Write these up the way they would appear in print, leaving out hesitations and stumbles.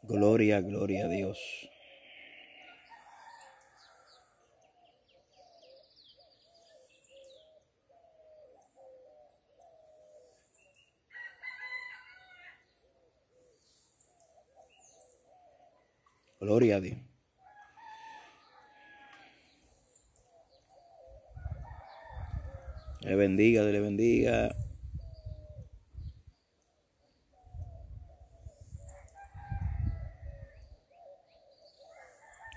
Gloria, gloria a Dios. Gloria a Dios. Dios le bendiga, Dios le bendiga.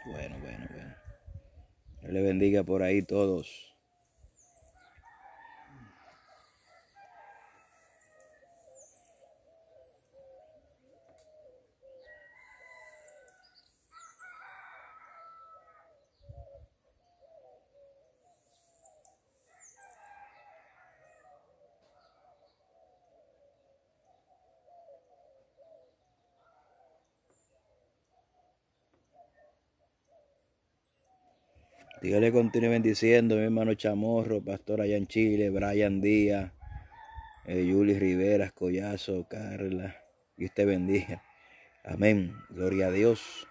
Bueno. Dios le bendiga por ahí todos. Dios le continúe bendiciendo, mi hermano Chamorro, pastor allá en Chile, Brian Díaz, Yuli Rivera, Collazo, Carla. Dios te bendiga. Amén. Gloria a Dios.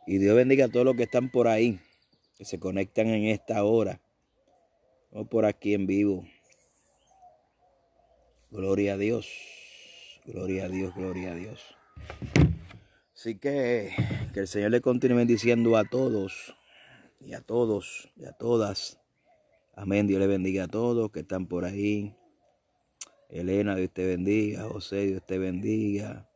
Y Dios bendiga a todos los que están por ahí, que se conectan en esta hora. O por aquí en vivo. Gloria a Dios. Gloria a Dios, gloria a Dios. Así que el Señor le continúe bendiciendo a todos. Y a todos y a todas. Amén. Dios le bendiga a todos que están por ahí. Elena, Dios te bendiga. José, Dios te bendiga.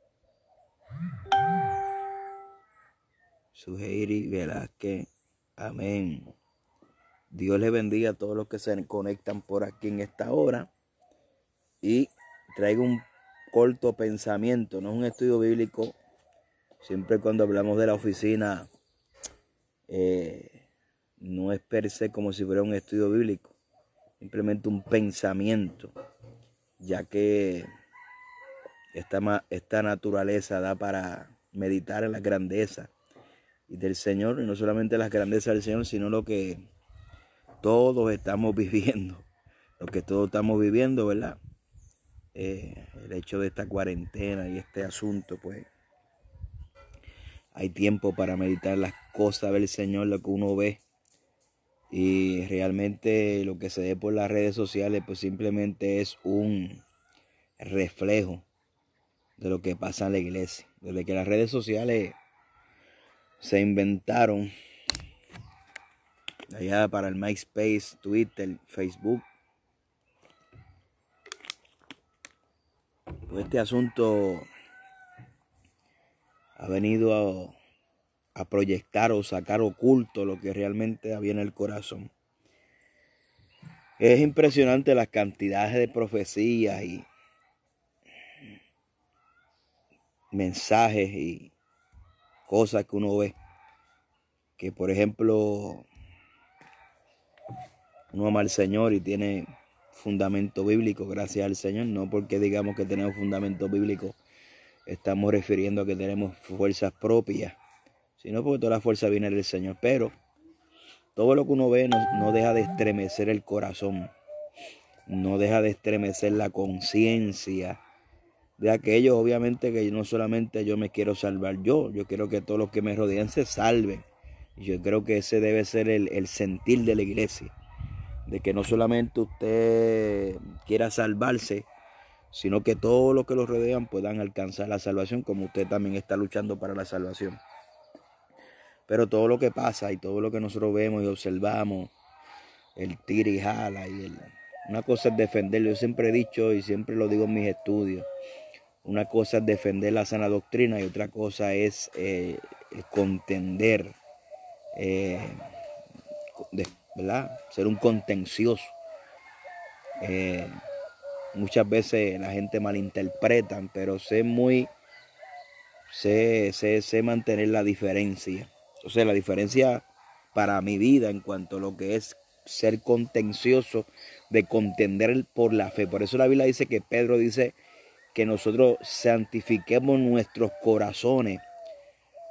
Suheiri Velázquez. Amén. Dios le bendiga a todos los que se conectan por aquí en esta hora. Y traigo un corto pensamiento. No es un estudio bíblico. Siempre cuando hablamos de la oficina, no es per se como si fuera un estudio bíblico, simplemente un pensamiento, ya que esta naturaleza da para meditar en la grandeza y del Señor, y no solamente las grandezas del Señor, sino lo que todos estamos viviendo, ¿verdad? El hecho de esta cuarentena y este asunto, pues hay tiempo para meditar las cosas del Señor, lo que uno ve. Y realmente lo que se ve por las redes sociales pues simplemente es un reflejo de lo que pasa en la iglesia. Desde que las redes sociales se inventaron allá para el MySpace, Twitter, Facebook, pues este asunto ha venido a proyectar o sacar oculto lo que realmente había en el corazón. Es impresionante las cantidades de profecías y mensajes y cosas que uno ve. Que por ejemplo, uno ama al Señor y tiene fundamento bíblico, gracias al Señor. No porque digamos que tenemos fundamento bíblico, estamos refiriendo a que tenemos fuerzas propias, sino porque toda la fuerza viene del Señor. Pero todo lo que uno ve no deja de estremecer el corazón, no deja de estremecer la conciencia de aquellos, obviamente, que no solamente yo me quiero salvar yo quiero que todos los que me rodean se salven. Y yo creo que ese debe ser el sentir de la iglesia, de que no solamente usted quiera salvarse, sino que todos los que lo rodean puedan alcanzar la salvación, como usted también está luchando para la salvación. Pero todo lo que pasa y todo lo que nosotros vemos y observamos, el tira y jala, una cosa es defenderlo. Yo siempre he dicho y siempre lo digo en mis estudios, una cosa es defender la sana doctrina y otra cosa es contender, ¿verdad? Ser un contencioso. Muchas veces la gente malinterpreta, pero sé mantener la diferencia. O sea, la diferencia para mi vida en cuanto a lo que es ser contencioso, de contender por la fe. Por eso la Biblia dice que Pedro dice que nosotros santifiquemos nuestros corazones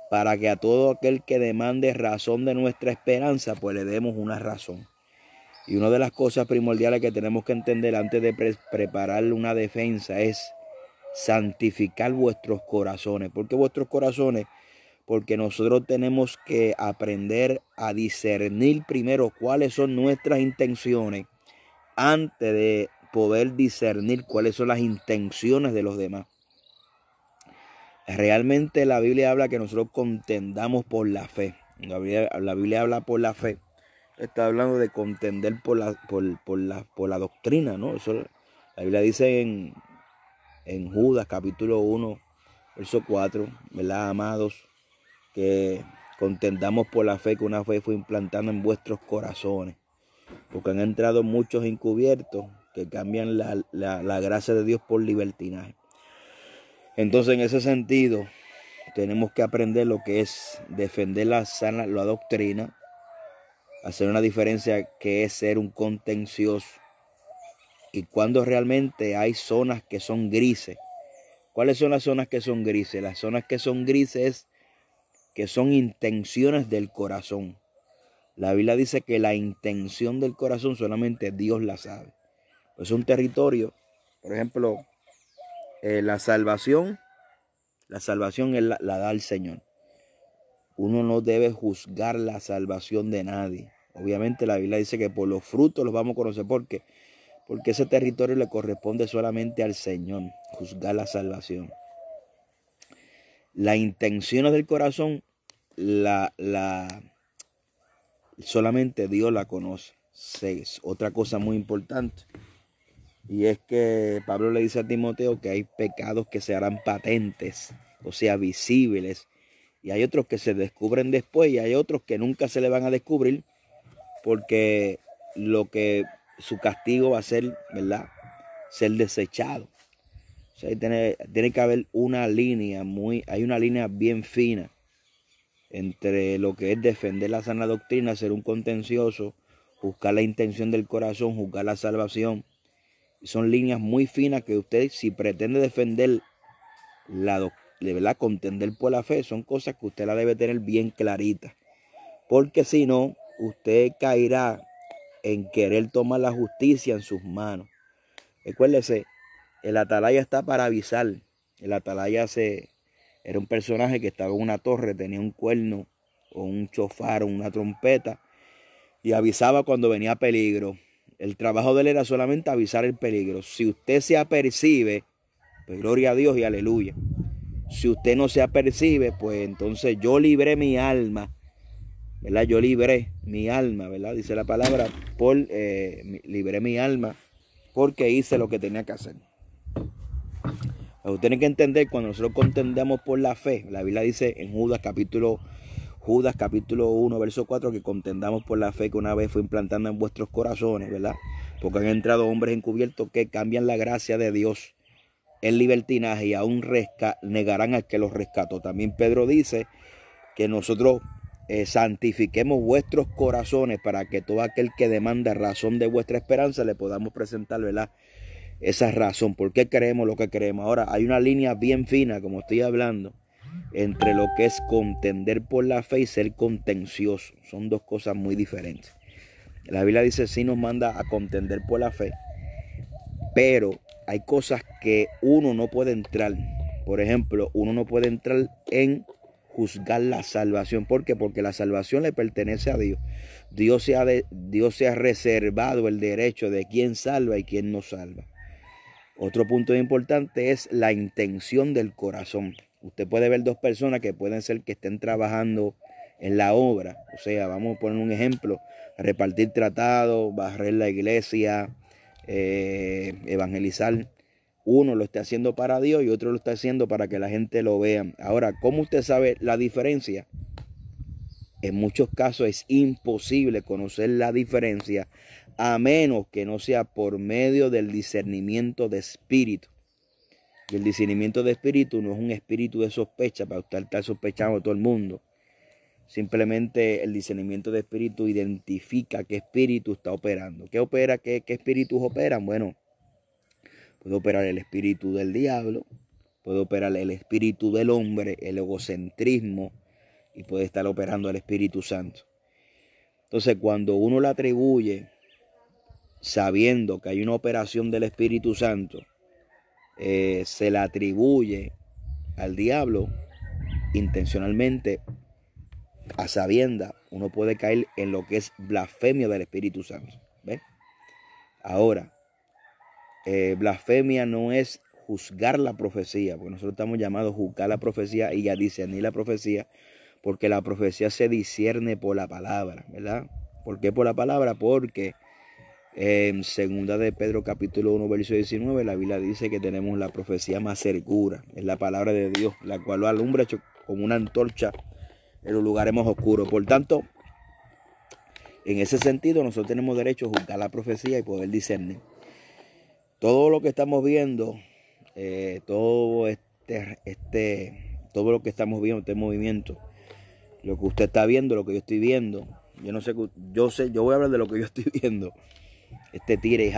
para que a todo aquel que demande razón de nuestra esperanza, pues le demos una razón. Y una de las cosas primordiales que tenemos que entender antes de preparar una defensa es santificar vuestros corazones. ¿Por qué vuestros corazones? Porque nosotros tenemos que aprender a discernir primero cuáles son nuestras intenciones antes de poder discernir cuáles son las intenciones de los demás. Realmente la Biblia habla que nosotros contendamos por la fe. La Biblia habla por la fe. Está hablando de contender por la doctrina, ¿no? Eso, la Biblia dice en Judas capítulo 1, verso 4, ¿verdad, amados? Que contendamos por la fe, que una fe fue implantada en vuestros corazones. Porque han entrado muchos encubiertos que cambian la gracia de Dios por libertinaje. Entonces, en ese sentido, tenemos que aprender lo que es defender la doctrina, hacer una diferencia que es ser un contencioso. Y cuando realmente hay zonas que son grises. ¿Cuáles son las zonas que son grises? Las zonas que son grises que son intenciones del corazón. La Biblia dice que la intención del corazón solamente Dios la sabe. Es un territorio, por ejemplo, la salvación la da el Señor. Uno no debe juzgar la salvación de nadie. Obviamente la Biblia dice que por los frutos los vamos a conocer. ¿Por qué? Porque ese territorio le corresponde solamente al Señor, juzgar la salvación. Las intenciones del corazón solamente Dios la conoce. 6. Otra cosa muy importante. Y es que Pablo le dice a Timoteo que hay pecados que se harán patentes, o sea, visibles. Y hay otros que se descubren después y hay otros que nunca se le van a descubrir porque su castigo va a ser, ¿verdad? Ser desechado. O sea, tiene que haber hay una línea bien fina entre lo que es defender la sana doctrina, ser un contencioso, buscar la intención del corazón, juzgar la salvación. Son líneas muy finas que usted, si pretende defender de verdad, contender por la fe, son cosas que usted la debe tener bien clarita. Porque si no, usted caerá en querer tomar la justicia en sus manos. Recuérdese, el atalaya está para avisar. El atalaya era un personaje que estaba en una torre, tenía un cuerno o un chofar o una trompeta y avisaba cuando venía peligro. El trabajo de él era solamente avisar el peligro. Si usted se apercibe, pues gloria a Dios y aleluya. Si usted no se apercibe, pues entonces yo libré mi alma, ¿verdad? Yo libré mi alma, ¿verdad? Dice la palabra, libré mi alma porque hice lo que tenía que hacer. Usted tiene que entender, cuando nosotros contendemos por la fe, la Biblia dice en Judas capítulo 1, verso 4, que contendamos por la fe que una vez fue implantando en vuestros corazones, ¿verdad? Porque han entrado hombres encubiertos que cambian la gracia de Dios en libertinaje y aún negarán al que los rescató. También Pedro dice que nosotros santifiquemos vuestros corazones para que todo aquel que demanda razón de vuestra esperanza le podamos presentar, ¿verdad? Esa razón, por qué creemos lo que creemos. Ahora, hay una línea bien fina, como estoy hablando, entre lo que es contender por la fe y ser contencioso. Son dos cosas muy diferentes. La Biblia dice, sí nos manda a contender por la fe, pero hay cosas que uno no puede entrar. Por ejemplo, uno no puede entrar en juzgar la salvación. ¿Por qué? Porque la salvación le pertenece a Dios. Dios se ha reservado el derecho de quién salva y quién no salva. Otro punto importante es la intención del corazón. Usted puede ver dos personas que pueden ser que estén trabajando en la obra. O sea, vamos a poner un ejemplo, repartir tratados, barrer la iglesia, evangelizar. Uno lo está haciendo para Dios y otro lo está haciendo para que la gente lo vea. Ahora, ¿cómo usted sabe la diferencia? En muchos casos es imposible conocer la diferencia a menos que no sea por medio del discernimiento de espíritu. Y el discernimiento de espíritu no es un espíritu de sospecha para usted estar sospechando a todo el mundo. Simplemente el discernimiento de espíritu identifica qué espíritu está operando. ¿Qué opera? ¿Qué espíritus operan? Bueno, puede operar el espíritu del diablo, puede operar el espíritu del hombre, el egocentrismo, y puede estar operando el Espíritu Santo. Entonces, cuando uno le atribuye, sabiendo que hay una operación del Espíritu Santo, se le atribuye al diablo intencionalmente, a sabiendas, uno puede caer en lo que es blasfemia del Espíritu Santo. ¿Ves? Ahora, blasfemia no es juzgar la profecía, porque nosotros estamos llamados a juzgar la profecía y a discernir la profecía, porque la profecía se discierne por la palabra, ¿verdad? ¿Por qué por la palabra? Porque en segunda de Pedro capítulo 1 verso 19 la Biblia dice que tenemos la profecía más segura, es la palabra de Dios, la cual lo alumbra como una antorcha en los lugares más oscuros. Por tanto, en ese sentido nosotros tenemos derecho a juzgar la profecía y poder discernir. Todo lo que estamos viendo, todo lo que estamos viendo, este movimiento, lo que usted está viendo, lo que yo estoy viendo, yo voy a hablar de lo que yo estoy viendo. Este tira y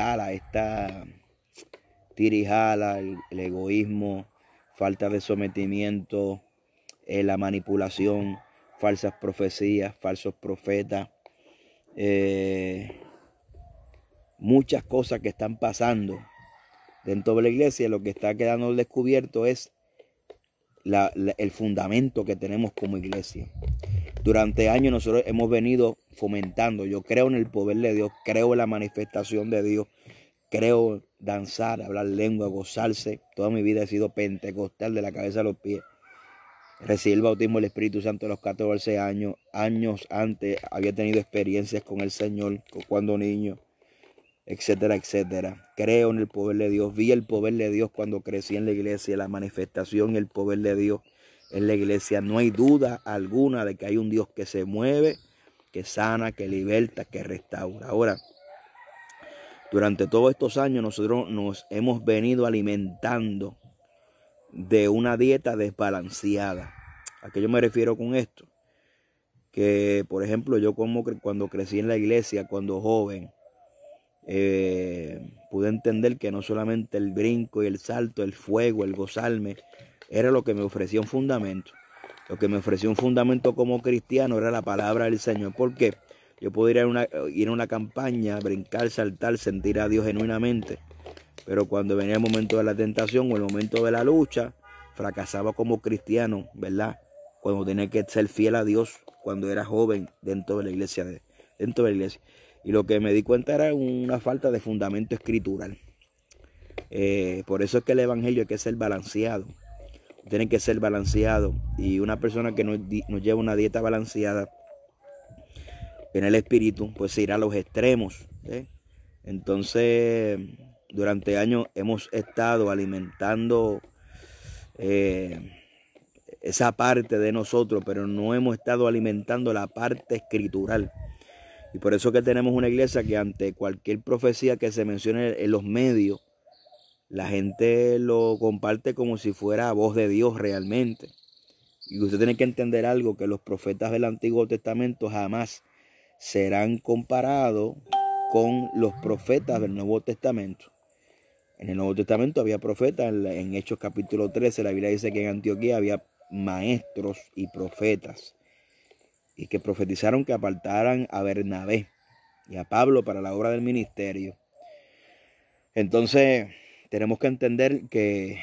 jala, el egoísmo, falta de sometimiento, la manipulación, falsas profecías, falsos profetas, muchas cosas que están pasando dentro de la iglesia. Lo que está quedando descubierto es el fundamento que tenemos como iglesia. Durante años nosotros hemos venido fomentando. Yo creo en el poder de Dios, creo en la manifestación de Dios, creo danzar, hablar lengua, gozarse. Toda mi vida he sido pentecostal de la cabeza a los pies. Recibí el bautismo del Espíritu Santo a los 14 años. Años antes había tenido experiencias con el Señor cuando niño, etcétera, etcétera. Creo en el poder de Dios. Vi el poder de Dios cuando crecí en la iglesia, la manifestación y el poder de Dios en la iglesia. No hay duda alguna de que hay un Dios que se mueve, que sana, que liberta, que restaura. Ahora, durante todos estos años nosotros nos hemos venido alimentando de una dieta desbalanceada. ¿A qué yo me refiero con esto? Que, por ejemplo, yo cuando crecí en la iglesia, cuando joven, pude entender que no solamente el brinco y el salto, el fuego, el gozarme, era lo que me ofrecía un fundamento. Lo que me ofrecía un fundamento como cristiano era la palabra del Señor. ¿Por qué? Yo podría ir a una campaña, brincar, saltar, sentir a Dios genuinamente. Pero cuando venía el momento de la tentación o el momento de la lucha, fracasaba como cristiano, ¿verdad? Cuando tenía que ser fiel a Dios, cuando era joven dentro de la iglesia. Y lo que me di cuenta era una falta de fundamento escritural. Por eso es que el evangelio hay que ser balanceado. Tiene que ser balanceado. Y una persona que no lleva una dieta balanceada en el espíritu, pues se irá a los extremos. Entonces, durante años hemos estado alimentando esa parte de nosotros, pero no hemos estado alimentando la parte escritural. Y por eso que tenemos una iglesia que ante cualquier profecía que se mencione en los medios, la gente lo comparte como si fuera voz de Dios realmente. Y usted tiene que entender algo, que los profetas del Antiguo Testamento jamás serán comparados con los profetas del Nuevo Testamento. En el Nuevo Testamento había profetas, en Hechos capítulo 13 la Biblia dice que en Antioquía había maestros y profetas, y que profetizaron que apartaran a Bernabé y a Pablo para la obra del ministerio. Entonces tenemos que entender que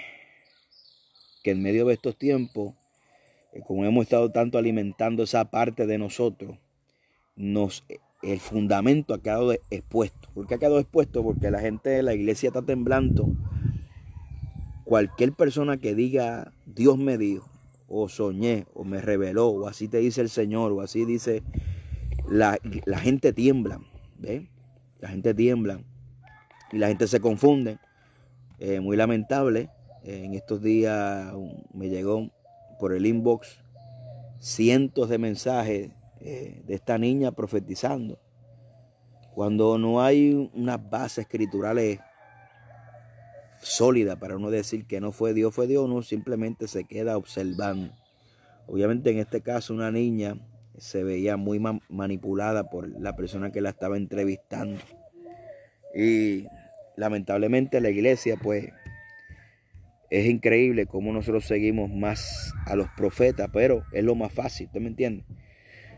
en medio de estos tiempos, como hemos estado tanto alimentando esa parte de nosotros, el fundamento ha quedado expuesto. ¿Por qué ha quedado expuesto? Porque la gente de la iglesia está temblando. Cualquier persona que diga Dios me dijo, o soñé, o me reveló, o así te dice el Señor, o así dice, la gente tiembla, ¿ves? La gente tiembla y la gente se confunde. Muy lamentable. En estos días me llegó por el inbox cientos de mensajes de esta niña profetizando, cuando no hay unas bases escriturales sólidas para uno decir que no fue Dios, uno simplemente se queda observando. Obviamente en este caso una niña se veía muy manipulada por la persona que la estaba entrevistando, y lamentablemente la iglesia, pues, es increíble cómo nosotros seguimos más a los profetas, pero es lo más fácil, ¿usted me entiende?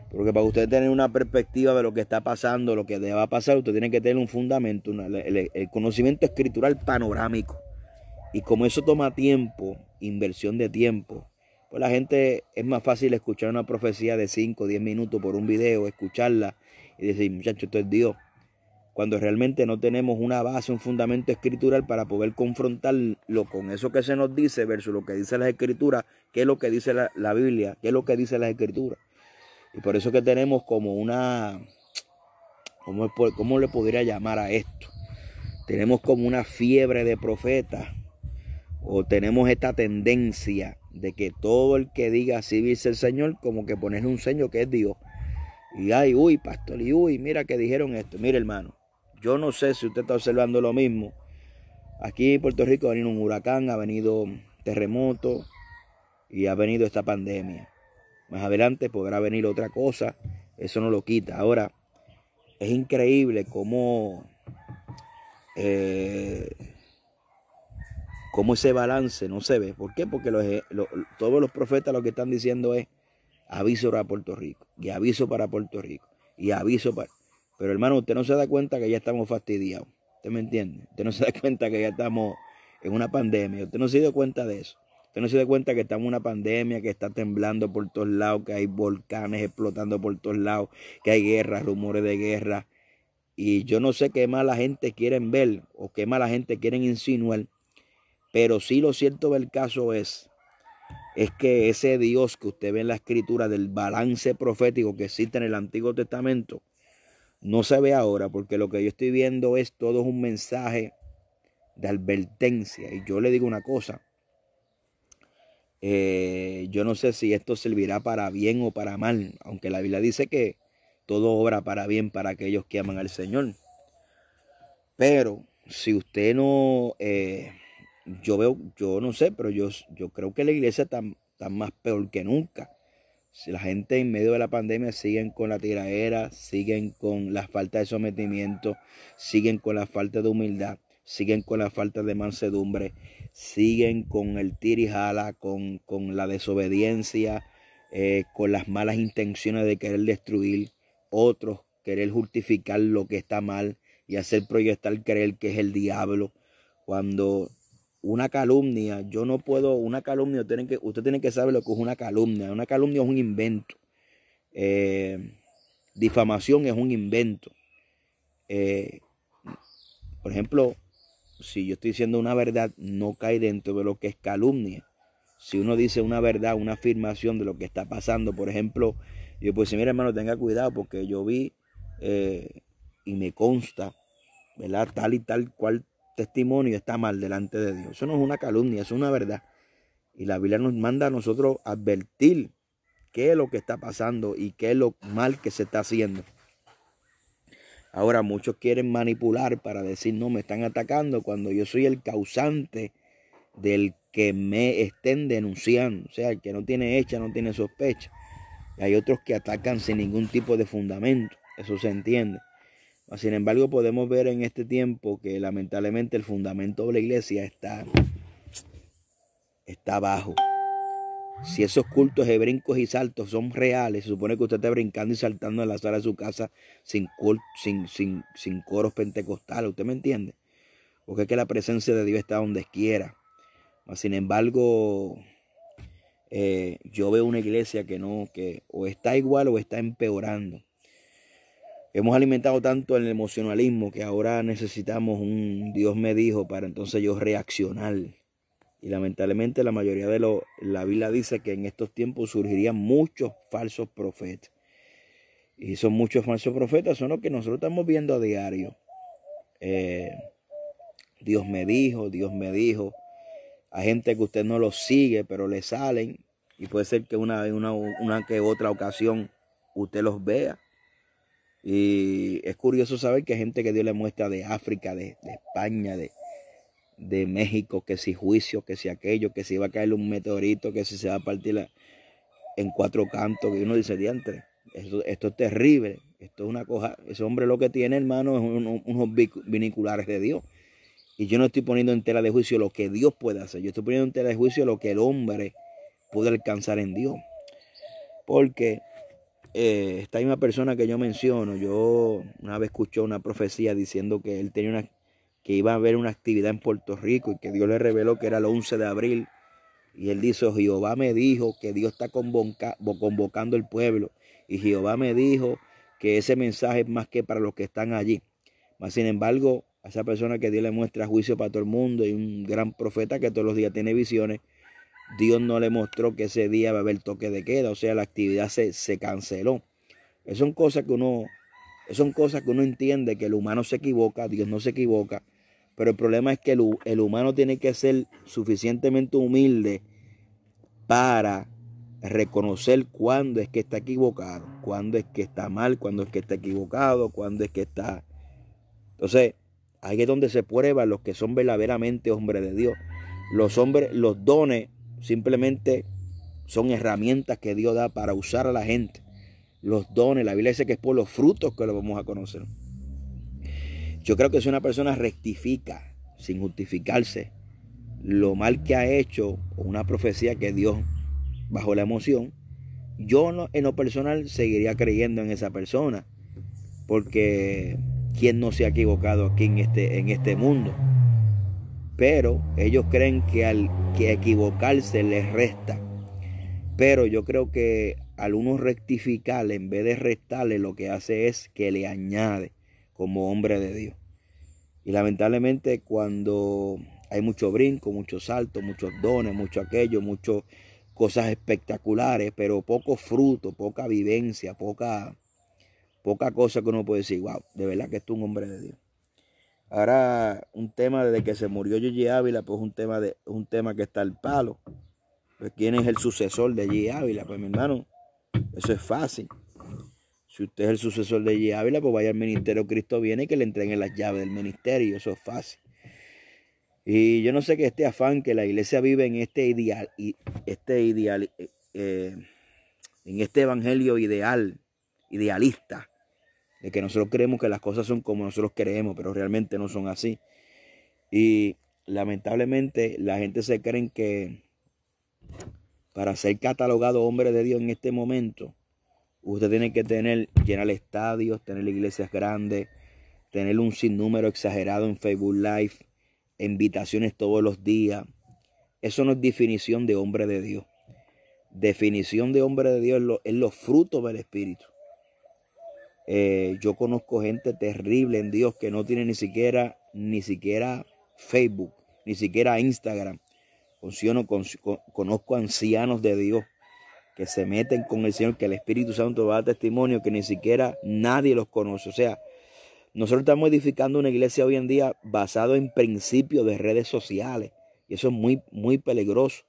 Porque para usted tener una perspectiva de lo que está pasando, lo que va a pasar, usted tiene que tener un fundamento, el conocimiento escritural panorámico. Y como eso toma tiempo, inversión de tiempo, pues la gente es más fácil escuchar una profecía de 5 o 10 minutos por un video, escucharla y decir, muchacho, esto es Dios. Cuando realmente no tenemos una base, un fundamento escritural para poder confrontarlo con eso que se nos dice versus lo que dice las escrituras, qué es lo que dice la Biblia, qué es lo que dice las escrituras. Y por eso que tenemos como una, ¿cómo le podría llamar a esto? Tenemos como una fiebre de profetas, o tenemos esta tendencia de que todo el que diga así dice el Señor, como que ponerle un sello que es Dios. Y ay, uy, pastor, y uy, mira que dijeron esto. Mire, hermano, yo no sé si usted está observando lo mismo. Aquí en Puerto Rico ha venido un huracán, ha venido terremoto y ha venido esta pandemia. Más adelante podrá venir otra cosa, eso no lo quita. Ahora, es increíble cómo ese balance no se ve. ¿Por qué? Porque todos los profetas lo que están diciendo es aviso para Puerto Rico, y aviso para Puerto Rico, y aviso para... Pero hermano, usted no se da cuenta que ya estamos fastidiados. ¿Usted me entiende? Usted no se da cuenta que ya estamos en una pandemia. Usted no se dio cuenta de eso. Usted no se da cuenta que estamos en una pandemia, que está temblando por todos lados, que hay volcanes explotando por todos lados, que hay guerras, rumores de guerra. Y yo no sé qué más la gente quiere ver o qué más la gente quiere insinuar. Pero sí lo cierto del caso es que ese Dios que usted ve en la escritura del balance profético que existe en el Antiguo Testamento, no se ve ahora, porque lo que yo estoy viendo es todo un mensaje de advertencia. Y yo le digo una cosa, yo no sé si esto servirá para bien o para mal, aunque la Biblia dice que todo obra para bien para aquellos que aman al Señor. Pero si usted no, yo no sé, pero yo creo que la iglesia está más peor que nunca. Si la gente en medio de la pandemia siguen con la tiraera, siguen con la falta de sometimiento, siguen con la falta de humildad, siguen con la falta de mansedumbre, siguen con el tira y jala, con la desobediencia, con las malas intenciones de querer destruir, otros querer justificar lo que está mal y hacer proyectar creer que es el diablo, cuando una calumnia, una calumnia, usted tiene que saber lo que es una calumnia. Una calumnia es un invento. Difamación es un invento. Por ejemplo, si yo estoy diciendo una verdad, no cae dentro de lo que es calumnia. Si uno dice una verdad, una afirmación de lo que está pasando, por ejemplo, yo pues mira hermano, tenga cuidado porque yo vi y me consta, ¿verdad? Tal y tal cual testimonio está mal delante de Dios. Eso no es una calumnia, eso es una verdad. Y la Biblia nos manda a nosotros advertir qué es lo que está pasando y qué es lo mal que se está haciendo. Ahora muchos quieren manipular para decir, no, me están atacando cuando yo soy el causante del que me estén denunciando. O sea, el que no tiene hecha, no tiene sospecha. Y hay otros que atacan sin ningún tipo de fundamento. Eso se entiende. Sin embargo, podemos ver en este tiempo que lamentablemente el fundamento de la iglesia está bajo. Si esos cultos de brincos y saltos son reales, se supone que usted esté brincando y saltando en la sala de su casa sin coros pentecostales. ¿Usted me entiende? Porque es que la presencia de Dios está donde quiera. Sin embargo, yo veo una iglesia que o está igual o está empeorando. Hemos alimentado tanto el emocionalismo que ahora necesitamos un Dios me dijo para entonces yo reaccionar. Y lamentablemente la mayoría la Biblia dice que en estos tiempos surgirían muchos falsos profetas. Y son muchos falsos profetas, son los que nosotros estamos viendo a diario. Dios me dijo. Hay gente que usted no los sigue, pero le salen. Y puede ser que una que otra ocasión usted los vea. Y es curioso saber que hay gente que Dios le muestra de África, de España, de México, que si juicio, que si aquello, que si va a caer un meteorito, que si se va a partir en 4 cantos, que uno dice, diantre, esto es terrible, esto es una cosa, ese hombre lo que tiene, hermano, es unos viniculares de Dios. Y yo no estoy poniendo en tela de juicio lo que Dios puede hacer, yo estoy poniendo en tela de juicio lo que el hombre puede alcanzar en Dios. Porque esta misma persona que yo menciono, yo una vez escuché una profecía diciendo que él tenía que iba a haber una actividad en Puerto Rico y que Dios le reveló que era el 11 de abril. Y él dice, Jehová me dijo que Dios está convocando el pueblo. Y Jehová me dijo que ese mensaje es más que para los que están allí. Mas, sin embargo, a esa persona que Dios le muestra juicio para todo el mundo y un gran profeta que todos los días tiene visiones, Dios no le mostró que ese día va a haber toque de queda. O sea, la actividad se canceló. Esas son cosas que uno entiende, que el humano se equivoca, Dios no se equivoca. Pero el problema es que el humano tiene que ser suficientemente humilde para reconocer cuándo es que está equivocado, cuándo es que está mal, cuándo es que está equivocado, cuándo es que está... Entonces, ahí es donde se prueba los que son verdaderamente hombres de Dios. Los dones simplemente son herramientas que Dios da para usar a la gente. Los dones, la Biblia dice que es por los frutos que los vamos a conocer. Yo creo que si una persona rectifica sin justificarse lo mal que ha hecho, o una profecía que Dios bajo la emoción, yo no, en lo personal seguiría creyendo en esa persona, porque ¿quién no se ha equivocado aquí en este mundo? Pero ellos creen que equivocarse les resta. Pero yo creo que al uno rectificarle, en vez de restarle, lo que hace es que le añade como hombre de Dios. Y lamentablemente cuando hay mucho brinco, mucho salto, muchos dones, mucho aquello, muchas cosas espectaculares, pero poco fruto, poca vivencia, poca cosa que uno puede decir, wow, de verdad que esto es un hombre de Dios. Ahora, un tema desde que se murió Gigi Ávila, pues un tema que está al palo. Pues, ¿quién es el sucesor de Gigi Ávila? Pues, mi hermano, eso es fácil. Si usted es el sucesor de Gigi Ávila, pues vaya al ministerio Cristo Viene y que le entreguen las llaves del ministerio. Eso es fácil. Y yo no sé, que este afán que la iglesia vive en en este evangelio idealista, de que nosotros creemos que las cosas son como nosotros creemos, pero realmente no son así. Y lamentablemente la gente se cree que para ser catalogado hombre de Dios en este momento, usted tiene que llenar estadios, tener iglesias grandes, tener un sinnúmero exagerado en Facebook Live, invitaciones todos los días. Eso no es definición de hombre de Dios. Definición de hombre de Dios es los frutos del Espíritu. Yo conozco gente terrible en Dios que no tiene ni siquiera Facebook, ni siquiera Instagram. Conozco ancianos de Dios que se meten con el Señor, que el Espíritu Santo va a dar testimonio, que ni siquiera nadie los conoce. O sea, nosotros estamos edificando una iglesia hoy en día basado en principios de redes sociales. Y eso es muy, muy peligroso.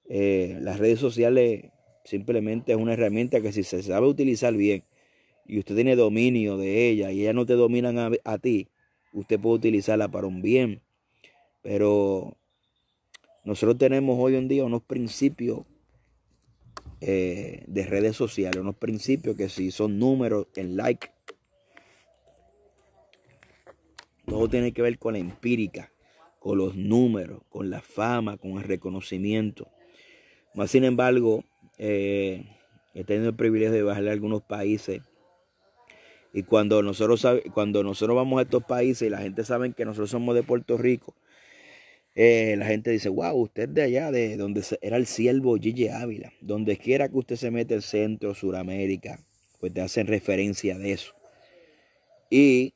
Las redes sociales simplemente es una herramienta que, si se sabe utilizar bien y usted tiene dominio de ella y ellas no te dominan a ti, usted puede utilizarla para un bien. Pero nosotros tenemos hoy en día unos principios de redes sociales, unos principios que si son números en like, todo tiene que ver con la empírica, con los números, con la fama, con el reconocimiento. Más sin embargo, he tenido el privilegio de viajar a algunos países, y cuando nosotros vamos a estos países y la gente sabe que nosotros somos de Puerto Rico, la gente dice, wow, usted es de allá, de donde era el siervo Gigi Ávila. Donde quiera que usted se mete, en Centro, Suramérica, pues te hacen referencia de eso. Y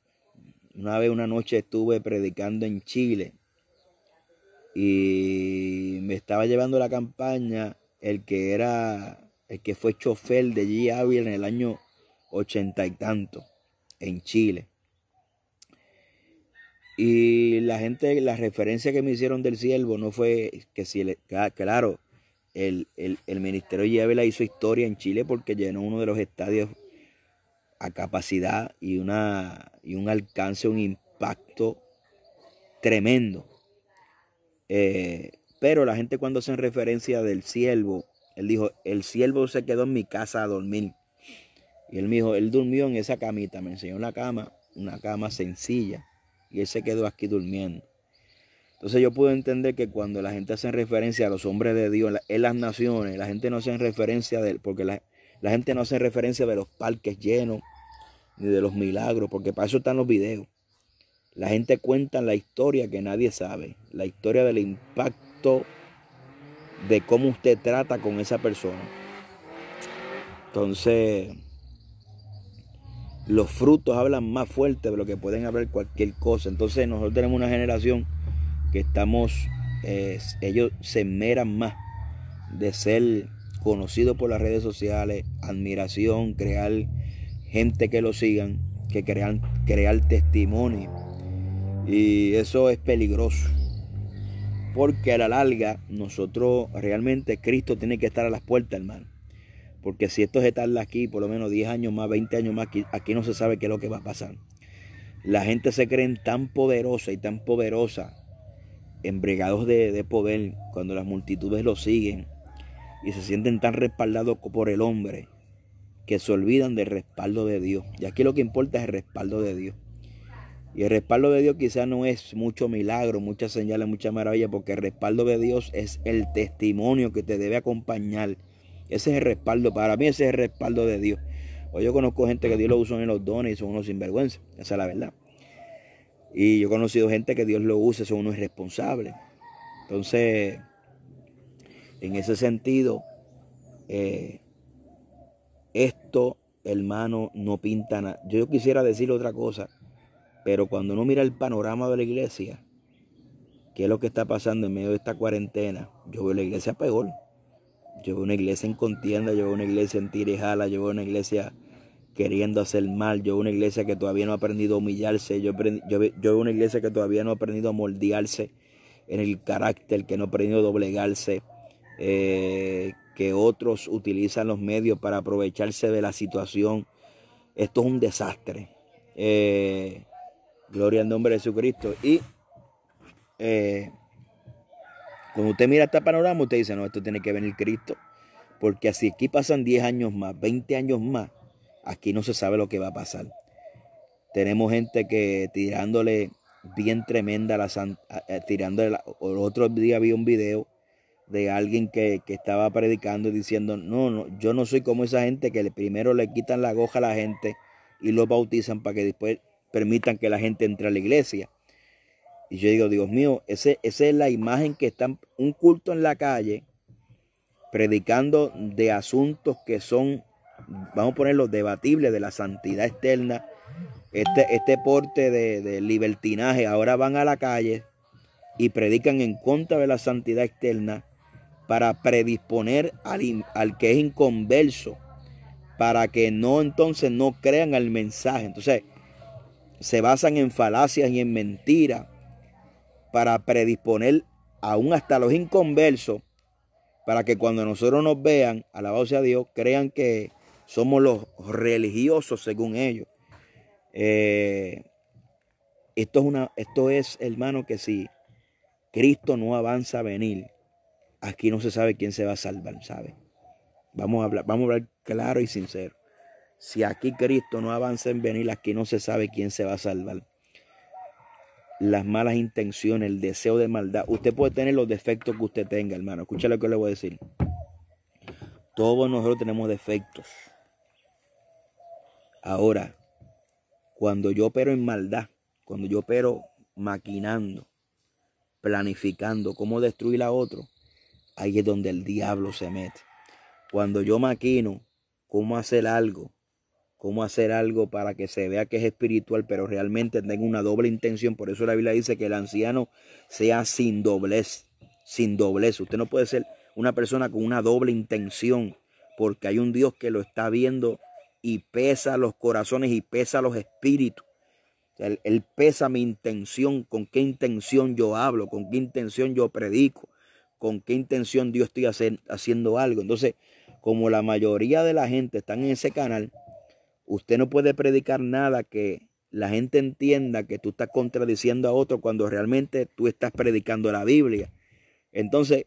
una noche estuve predicando en Chile y me estaba llevando la campaña el que fue chofer de Gigi Ávila en el año 80 y tanto en Chile. Y la referencia que me hicieron del siervo no fue que si, claro, el ministerio de Ávila hizo historia en Chile porque llenó uno de los estadios a capacidad y un alcance, un impacto tremendo. Pero la gente, cuando hacen referencia del siervo, él dijo, el siervo se quedó en mi casa a dormir. Y él me dijo, él durmió en esa camita, me enseñó una cama sencilla, y él se quedó aquí durmiendo. Entonces yo puedo entender que cuando la gente hace referencia a los hombres de Dios en las naciones, la gente no hace referencia porque la gente no hace referencia de los parques llenos, ni de los milagros, porque para eso están los videos. La gente cuenta la historia que nadie sabe, la historia del impacto de cómo usted trata con esa persona. Entonces, los frutos hablan más fuerte de lo que pueden hablar cualquier cosa. Entonces, nosotros tenemos una generación que ellos se esmeran más de ser conocidos por las redes sociales, admiración, crear gente que lo sigan, que crear testimonio. Y eso es peligroso, porque a la larga nosotros realmente Cristo tiene que estar a las puertas, hermano. Porque si esto se tarda aquí por lo menos 10 años más, 20 años más, aquí no se sabe qué es lo que va a pasar. La gente se cree tan poderosa y tan poderosa, embriagados de poder, cuando las multitudes lo siguen y se sienten tan respaldados por el hombre, que se olvidan del respaldo de Dios. Y aquí lo que importa es el respaldo de Dios. Y el respaldo de Dios quizás no es mucho milagro, muchas señales, mucha maravilla, porque el respaldo de Dios es el testimonio que te debe acompañar. Ese es el respaldo, para mí ese es el respaldo de Dios. O yo conozco gente que Dios lo usa en los dones y son unos sinvergüenza, esa es la verdad. Y yo he conocido gente que Dios lo usa, son unos irresponsables. Entonces, en ese sentido, esto, hermano, no pinta nada. Yo quisiera decir otra cosa, pero cuando uno mira el panorama de la iglesia, qué es lo que está pasando en medio de esta cuarentena, yo veo la iglesia peor. Yo veo una iglesia en contienda, yo veo una iglesia en tira y jala, yo veo una iglesia queriendo hacer mal, yo veo una iglesia que todavía no ha aprendido a humillarse, yo veo una iglesia que todavía no ha aprendido a moldearse en el carácter, que no ha aprendido a doblegarse, que otros utilizan los medios para aprovecharse de la situación. Esto es un desastre. Gloria al nombre de Jesucristo. Y cuando usted mira este panorama, usted dice, no, esto tiene que venir Cristo. Porque así aquí pasan 10 años más, 20 años más, aquí no se sabe lo que va a pasar. Tenemos gente que tirándole bien tremenda tirándole. El otro día vi un video de alguien que estaba predicando y diciendo, no, yo no soy como esa gente que primero le quitan la goja a la gente y lo bautizan para que después permitan que la gente entre a la iglesia. Y yo digo, Dios mío, esa es la imagen que está un culto en la calle, predicando de asuntos que son, vamos a ponerlo, debatibles, de la santidad externa, este porte de libertinaje. Ahora van a la calle y predican en contra de la santidad externa para predisponer al que es inconverso, para que entonces no crean el mensaje. Entonces se basan en falacias y en mentiras para predisponer aún hasta los inconversos, para que cuando nosotros nos vean, alabado sea Dios, crean que somos los religiosos según ellos. Esto es, hermano, que si Cristo no avanza a venir, aquí no se sabe quién se va a salvar, ¿sabe? Vamos a hablar claro y sincero. Si aquí Cristo no avanza en venir, aquí no se sabe quién se va a salvar. Las malas intenciones, el deseo de maldad. Usted puede tener los defectos que usted tenga, hermano. Escucha lo que le voy a decir. Todos nosotros tenemos defectos. Ahora, cuando yo opero en maldad, cuando yo opero maquinando, planificando cómo destruir a otro, ahí es donde el diablo se mete. Cuando yo maquino cómo hacer algo para que se vea que es espiritual, pero realmente tenga una doble intención. Por eso la Biblia dice que el anciano sea sin doblez, sin doblez. Usted no puede ser una persona con una doble intención, porque hay un Dios que lo está viendo y pesa los corazones y pesa los espíritus. O sea, él pesa mi intención, con qué intención yo hablo, con qué intención yo predico, con qué intención yo estoy haciendo algo. Entonces, como la mayoría de la gente están en ese canal, usted no puede predicar nada que la gente entienda que tú estás contradiciendo a otro cuando realmente tú estás predicando la Biblia. Entonces,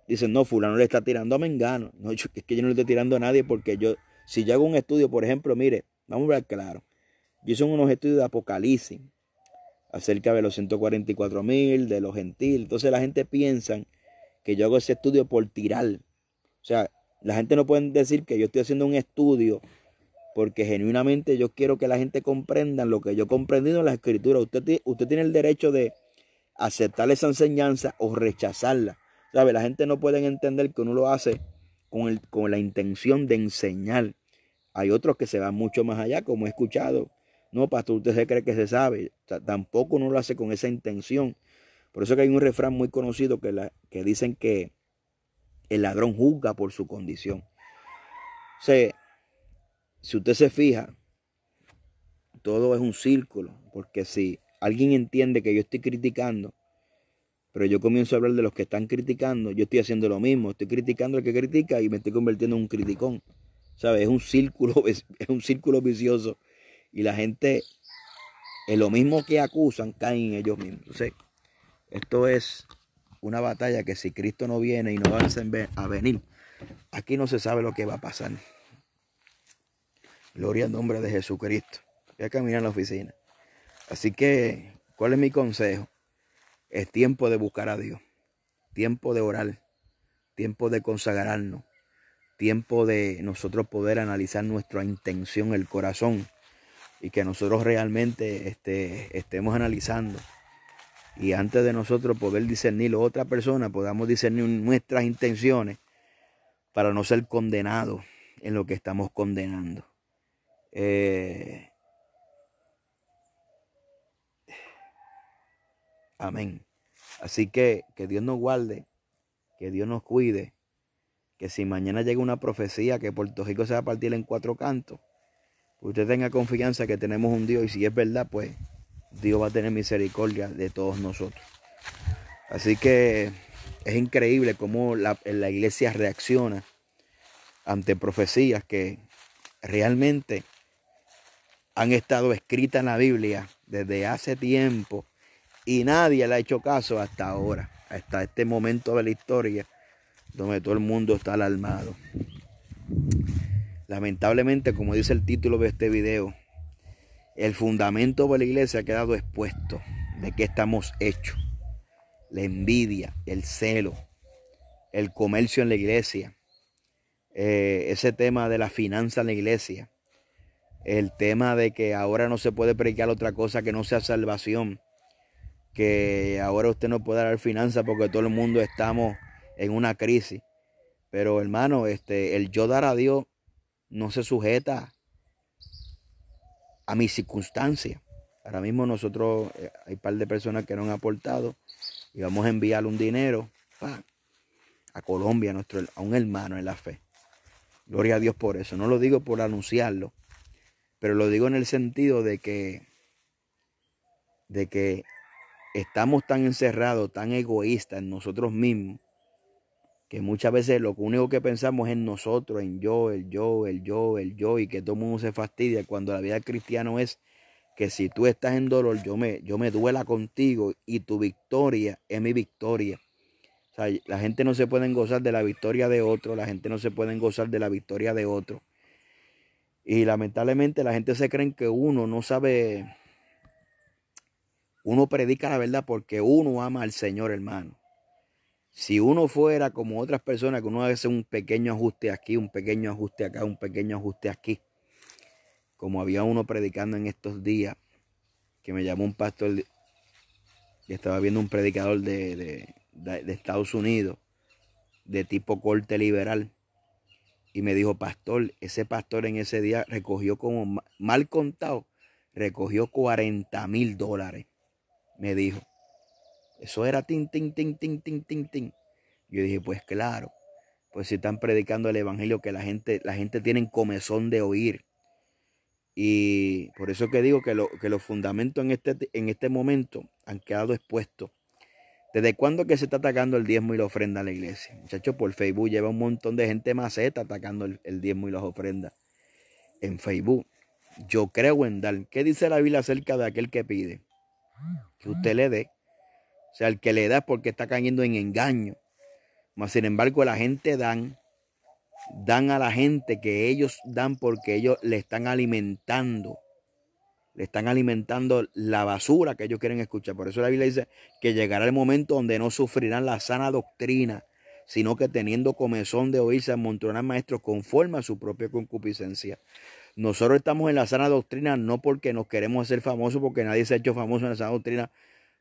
dicen, no, fulano le está tirando a Mengano. No, es que yo no le estoy tirando a nadie, porque si yo hago un estudio, por ejemplo, mire, vamos a ver claro. Yo hice unos estudios de Apocalipsis acerca de los 144,000, de los gentiles. Entonces la gente piensa que yo hago ese estudio por tirar. O sea, la gente no puede decir que yo estoy haciendo un estudio porque genuinamente yo quiero que la gente comprenda lo que yo he comprendido en la Escritura. Usted tiene el derecho de aceptar esa enseñanza o rechazarla. ¿Sabe? La gente no puede entender que uno lo hace con la intención de enseñar. Hay otros que se van mucho más allá, como he escuchado. No, pastor, usted se cree que se sabe. Tampoco uno lo hace con esa intención. Por eso que hay un refrán muy conocido que dicen que el ladrón juzga por su condición. O sea, si usted se fija, todo es un círculo. Porque si alguien entiende que yo estoy criticando, pero yo comienzo a hablar de los que están criticando, yo estoy haciendo lo mismo. Estoy criticando al que critica y me estoy convirtiendo en un criticón. ¿Sabes? Es un círculo vicioso. Y la gente, en lo mismo que acusan, caen en ellos mismos. Entonces, esto es una batalla que si Cristo no viene y no va a venir, aquí no se sabe lo que va a pasar. Gloria al nombre de Jesucristo. Voy a caminar en la oficina. Así que, ¿cuál es mi consejo? Es tiempo de buscar a Dios. Tiempo de orar. Tiempo de consagrarnos. Tiempo de nosotros poder analizar nuestra intención, el corazón. Y que nosotros realmente estemos analizando. Y antes de nosotros poder discernir a otra persona, podamos discernir nuestras intenciones para no ser condenados en lo que estamos condenando. Amén. Así que Dios nos guarde, que Dios nos cuide, que si mañana llega una profecía que Puerto Rico se va a partir en 4 cantos, usted tenga confianza que tenemos un Dios y si es verdad, pues Dios va a tener misericordia de todos nosotros. Así que es increíble cómo la iglesia reacciona ante profecías que realmente han estado escritas en la Biblia desde hace tiempo y nadie le ha hecho caso hasta ahora, hasta este momento de la historia donde todo el mundo está alarmado. Lamentablemente, como dice el título de este video, el fundamento de la iglesia ha quedado expuesto. ¿De qué estamos hechos? La envidia, el celo, el comercio en la iglesia, ese tema de la finanza en la iglesia, el tema de que ahora no se puede predicar otra cosa que no sea salvación, que ahora usted no puede dar finanzas porque todo el mundo estamos en una crisis. Pero hermano, el yo dar a Dios no se sujeta a mis circunstancias. Ahora mismo nosotros, hay un par de personas que nos han aportado y vamos a enviarle un dinero a Colombia, a un hermano en la fe. Gloria a Dios por eso. No lo digo por anunciarlo, pero lo digo en el sentido de que estamos tan encerrados, tan egoístas en nosotros mismos, que muchas veces lo único que pensamos es en nosotros, en yo, el yo, el yo, el yo, y que todo el mundo se fastidia, cuando la vida del cristiano es que si tú estás en dolor, yo me duela contigo y tu victoria es mi victoria. O sea, la gente no se puede gozar de la victoria de otro, la gente no se puede gozar de la victoria de otro. Y lamentablemente la gente se cree que uno no sabe, uno predica la verdad porque uno ama al Señor, hermano. Si uno fuera como otras personas, que uno hace un pequeño ajuste aquí, un pequeño ajuste acá, un pequeño ajuste aquí, como había uno predicando en estos días, que me llamó un pastor, que estaba viendo un predicador de Estados Unidos, de tipo corte liberal, y me dijo, pastor, ese pastor en ese día recogió como, mal contado, recogió $40,000, me dijo. Eso era tin, tin, tin, tin, tin, tin, tin. Yo dije, pues claro, pues si están predicando el evangelio que la gente tiene comezón de oír. Y por eso que digo que los fundamentos en este momento han quedado expuestos. ¿Desde cuándo que se está atacando el diezmo y la ofrenda a la iglesia? Muchachos, por Facebook lleva un montón de gente maceta atacando el diezmo y las ofrendas. En Facebook. Yo creo en dar. ¿Qué dice la Biblia acerca de aquel que pide? Que usted le dé. O sea, el que le da es porque está cayendo en engaño. Mas sin embargo, la gente dan a la gente que ellos dan porque ellos le están alimentando. Le están alimentando la basura que ellos quieren escuchar. Por eso la Biblia dice que llegará el momento donde no sufrirán la sana doctrina, sino que teniendo comezón de oír se amontonarán maestros conforme a su propia concupiscencia. Nosotros estamos en la sana doctrina no porque nos queremos hacer famosos, porque nadie se ha hecho famoso en la sana doctrina,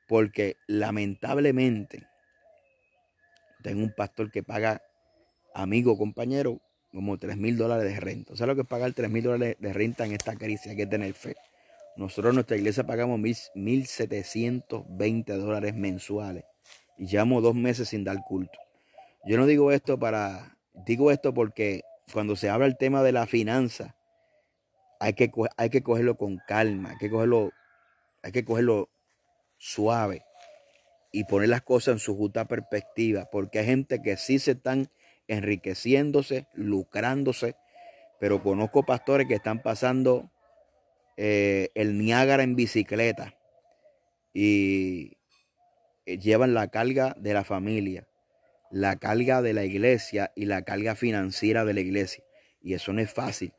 porque lamentablemente tengo un pastor que paga, amigo, compañero, como $3,000 de renta. ¿Sabes lo que es pagar $3,000 de renta en esta crisis? Hay que tener fe. Nosotros en nuestra iglesia pagamos $1,720 mensuales y llevamos 2 meses sin dar culto. Yo no digo esto digo esto porque cuando se habla el tema de la finanza, hay que cogerlo con calma, hay que cogerlo suave y poner las cosas en su justa perspectiva, porque hay gente que sí se están enriqueciéndose, lucrándose, pero conozco pastores que están pasando el Niágara en bicicleta y llevan la carga de la familia, la carga de la iglesia y la carga financiera de la iglesia. Y eso no es fácil.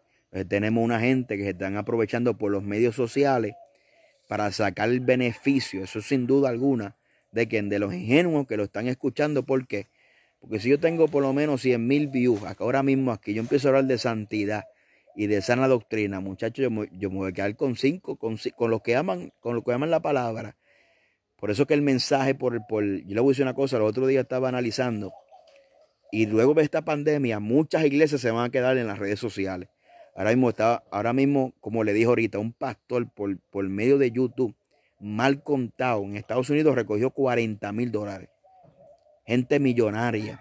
Tenemos una gente que se están aprovechando por los medios sociales para sacar el beneficio, eso sin duda alguna, de los ingenuos que lo están escuchando. ¿Por qué? Porque si yo tengo por lo menos 100,000 views, ahora mismo aquí yo empiezo a hablar de santidad y de sana doctrina, muchachos, yo me voy a quedar con 5, con los que aman la palabra. Por eso que el mensaje, yo le voy a decir una cosa, el otro día estaba analizando, y luego de esta pandemia, muchas iglesias se van a quedar en las redes sociales. Ahora mismo, como le dije ahorita, un pastor por medio de YouTube, mal contado, en Estados Unidos recogió $40,000. Gente millonaria,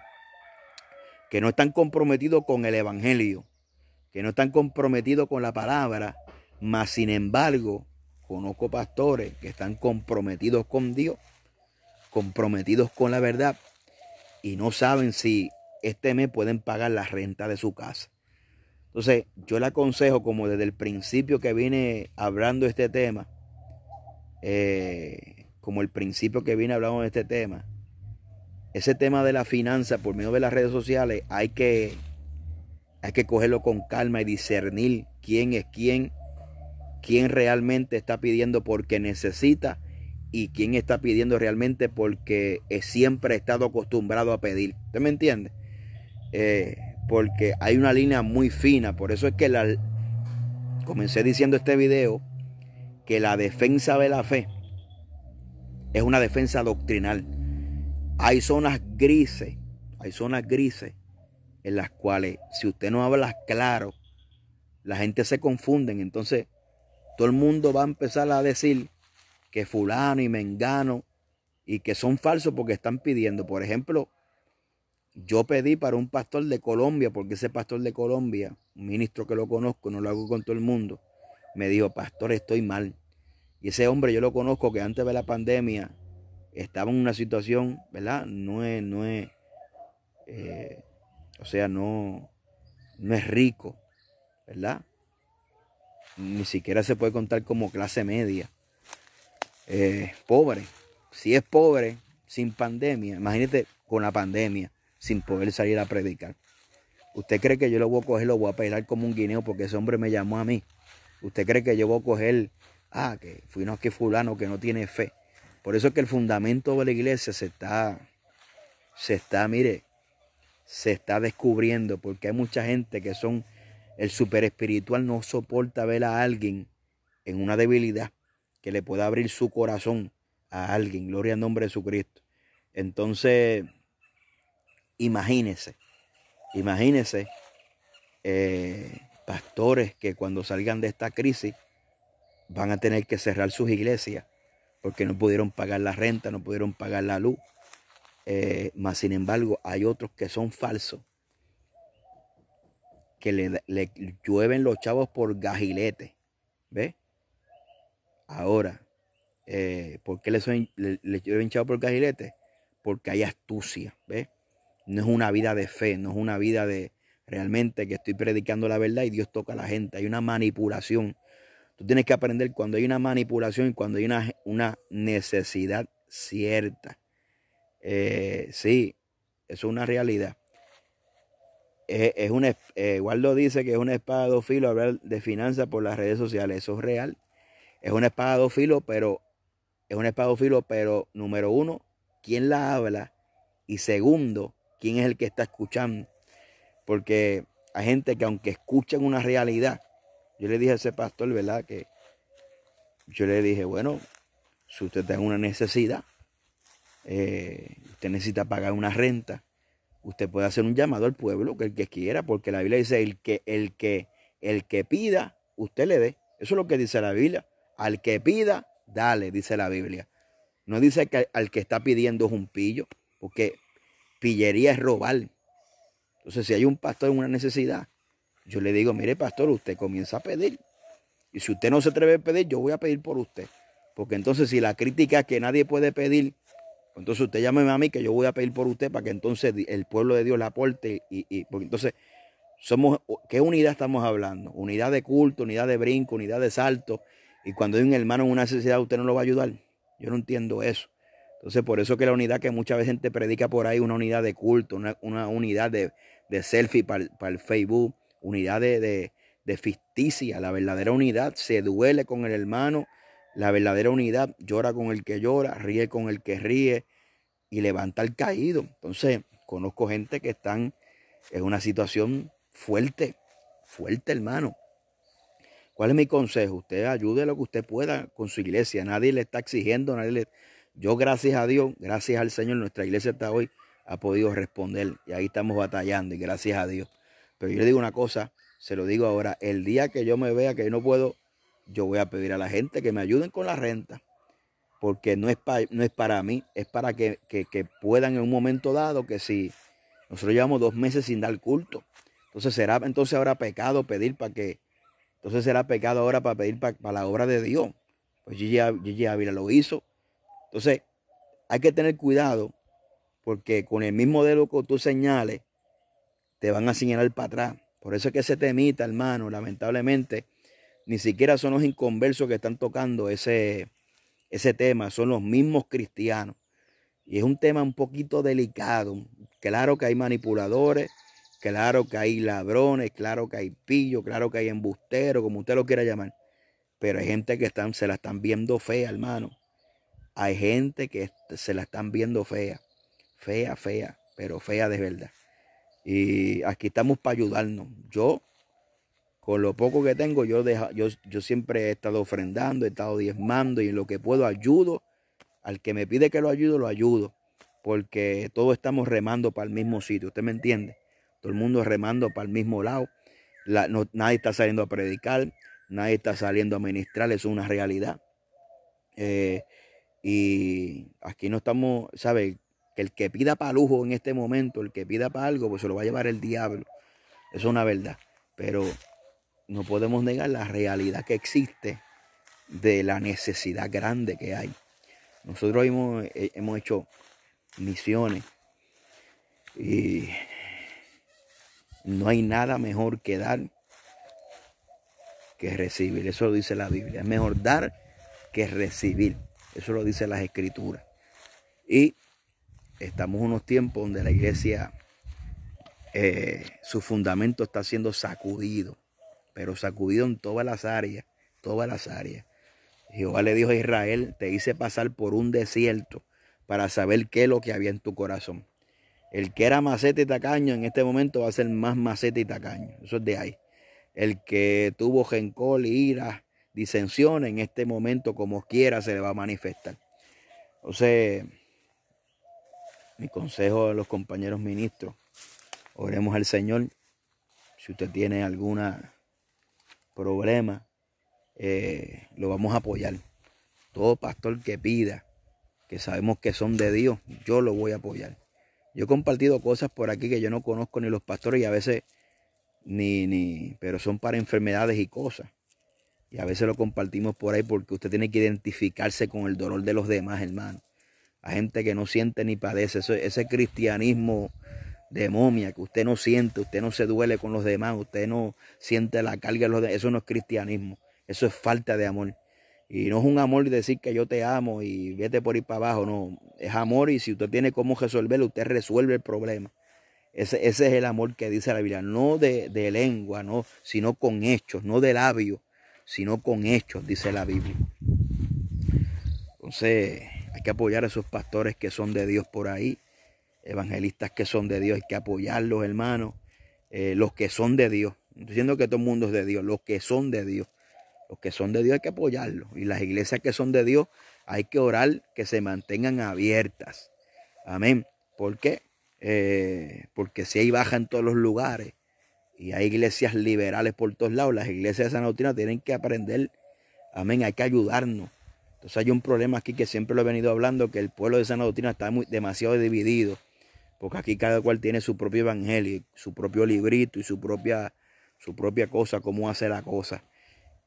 que no están comprometidos con el evangelio, que no están comprometidos con la palabra, mas sin embargo, conozco pastores que están comprometidos con Dios, comprometidos con la verdad, y no saben si este mes pueden pagar la renta de su casa. Entonces, yo le aconsejo, como desde el principio que vine hablando de este tema, ese tema de la finanza por medio de las redes sociales, hay que cogerlo con calma y discernir quién es quién realmente está pidiendo porque necesita y quién está pidiendo realmente porque siempre ha estado acostumbrado a pedir. ¿Usted me entiende? Porque hay una línea muy fina. Por eso es que comencé diciendo este video que la defensa de la fe es una defensa doctrinal. Hay zonas grises en las cuales si usted no habla claro, la gente se confunde. Entonces todo el mundo va a empezar a decir que fulano y mengano y que son falsos porque están pidiendo. Por ejemplo, yo pedí para un pastor de Colombia, porque ese pastor de Colombia, un ministro que lo conozco, no lo hago con todo el mundo, me dijo: pastor, estoy mal. Y ese hombre yo lo conozco, que antes de la pandemia estaba en una situación, ¿verdad? No es rico, ¿verdad? Ni siquiera se puede contar como clase media. Pobre. Si es pobre, sin pandemia, imagínate con la pandemia, sin poder salir a predicar. ¿Usted cree que yo lo voy a coger, lo voy a pelar como un guineo porque ese hombre me llamó a mí? ¿Usted cree que yo voy a coger, que fuimos aquí fulano que no tiene fe? Por eso es que el fundamento de la iglesia se está descubriendo, porque hay mucha gente que el super espiritual no soporta ver a alguien en una debilidad que le pueda abrir su corazón a alguien. Gloria al nombre de Jesucristo. Entonces, imagínese pastores que cuando salgan de esta crisis van a tener que cerrar sus iglesias porque no pudieron pagar la renta, no pudieron pagar la luz. Mas sin embargo, hay otros que son falsos, que le llueven los chavos por gajilete. ¿Ves? Ahora, ¿por qué le llueven chavos por gajilete? Porque hay astucia. ¿Ves? No es una vida de fe, no es una vida de realmente que estoy predicando la verdad y Dios toca a la gente. Hay una manipulación. Tú tienes que aprender cuando hay una manipulación y cuando hay una necesidad cierta. Sí, eso es una realidad. Waldo dice que es una espada de dos filos hablar de finanzas por las redes sociales. Eso es real. Es una espada de dos filos, pero número uno, ¿quién la habla? Y segundo, ¿quién es el que está escuchando? Porque hay gente que aunque escuchan una realidad, Yo le dije a ese pastor, ¿verdad? Que yo le dije, bueno, si usted tiene una necesidad, usted necesita pagar una renta, usted puede hacer un llamado al pueblo, que el que quiera, porque la Biblia dice, el que pida, usted le dé. Eso es lo que dice la Biblia. Al que pida, dale, dice la Biblia. No dice que al que está pidiendo es un pillo, porque pillería es robar. Entonces, si hay un pastor en una necesidad, yo le digo, mire pastor, usted comienza a pedir. Y si usted no se atreve a pedir, yo voy a pedir por usted. Porque entonces si la crítica es que nadie puede pedir, entonces usted llámeme a mí que yo voy a pedir por usted para que entonces el pueblo de Dios la aporte. Porque entonces, ¿qué unidad estamos hablando? Unidad de culto, unidad de brinco, unidad de salto. Y cuando hay un hermano en una necesidad, ¿usted no lo va a ayudar? Yo no entiendo eso. Entonces, por eso que la unidad que muchas veces gente predica por ahí, una unidad de culto, una unidad de selfie para el Facebook, unidad de ficticia. La verdadera unidad se duele con el hermano. La verdadera unidad llora con el que llora, ríe con el que ríe y levanta al caído. Entonces, conozco gente que están en una situación fuerte, hermano. ¿Cuál es mi consejo? Usted ayude lo que usted pueda con su iglesia. Nadie le está exigiendo, Yo, gracias a Dios, gracias al Señor, nuestra iglesia hasta hoy ha podido responder. Y ahí estamos batallando y gracias a Dios. Pero yo le digo una cosa, se lo digo ahora, el día que yo me vea que yo no puedo, yo voy a pedir a la gente que me ayuden con la renta. Porque no es para mí, es para que puedan en un momento dado, que si nosotros llevamos 2 meses sin dar culto, entonces será ahora pecado pedir para que, entonces será pecado ahora para pedir para la obra de Dios. Pues Gigi Ávila lo hizo. Entonces hay que tener cuidado, porque con el mismo dedo que tú señales, te van a señalar para atrás. Por eso es que ese temita, hermano, lamentablemente, ni siquiera son los inconversos que están tocando ese tema, son los mismos cristianos. Y es un tema un poquito delicado. Claro que hay manipuladores, claro que hay ladrones, claro que hay pillos, claro que hay embusteros, como usted lo quiera llamar. Pero hay gente que se la están viendo fea, hermano. Hay gente que se la están viendo fea. Fea, pero fea de verdad. Y aquí estamos para ayudarnos. Yo, con lo poco que tengo, yo siempre he estado ofrendando, he estado diezmando y en lo que puedo ayudo. Al que me pide que lo ayudo. Porque todos estamos remando para el mismo sitio. ¿Usted me entiende? Todo el mundo remando para el mismo lado. Nadie está saliendo a predicar. Nadie está saliendo a ministrar. Eso es una realidad. Y aquí no estamos, ¿sabe? Que el que pida para lujo en este momento, el que pida para algo, pues se lo va a llevar el diablo. Eso es una verdad. Pero no podemos negar la realidad que existe de la necesidad grande que hay. Nosotros hemos hecho misiones y no hay nada mejor que dar que recibir. Eso lo dice la Biblia. Es mejor dar que recibir. Eso lo dice las Escrituras. Y estamos en unos tiempos donde la iglesia, su fundamento está siendo sacudido, pero sacudido en todas las áreas, Jehová le dijo a Israel, te hice pasar por un desierto para saber qué es lo que había en tu corazón. El que era maceta y tacaño en este momento va a ser más maceta y tacaño. Eso es de ahí. El que tuvo rencor, ira, disensión, en este momento como quiera se le va a manifestar. Entonces, mi consejo a los compañeros ministros, oremos al Señor. Si usted tiene algún problema, lo vamos a apoyar. Todo pastor que pida, que sabemos que son de Dios, yo lo voy a apoyar. Yo he compartido cosas por aquí que yo no conozco ni los pastores y a veces pero son para enfermedades y cosas. Y a veces lo compartimos por ahí porque usted tiene que identificarse con el dolor de los demás, hermano. Hay gente que no siente ni padece. Ese cristianismo de momia, que usted no siente, usted no se duele con los demás, usted no siente la carga de los demás. Eso no es cristianismo. Eso es falta de amor. Y no es un amor decir que yo te amo y vete por ir para abajo. No, es amor y si usted tiene cómo resolverlo, usted resuelve el problema. Ese es el amor que dice la Biblia. No de lengua, no, sino con hechos. No de labios, sino con hechos, dice la Biblia. Entonces hay que apoyar a esos pastores que son de Dios por ahí. Evangelistas que son de Dios, hay que apoyarlos, hermanos. Los que son de Dios, No estoy diciendo que todo el mundo es de Dios, los que son de Dios. Los que son de Dios hay que apoyarlos. Y las iglesias que son de Dios hay que orar que se mantengan abiertas. Amén. ¿Por qué? Porque si hay baja en todos los lugares y hay iglesias liberales por todos lados, las iglesias de sana doctrina tienen que aprender. Amén. Hay que ayudarnos. Entonces hay un problema aquí que siempre lo he venido hablando, que el pueblo de sana doctrina está demasiado dividido. Porque aquí cada cual tiene su propio evangelio, su propio librito y su propia cosa, cómo hacer la cosa.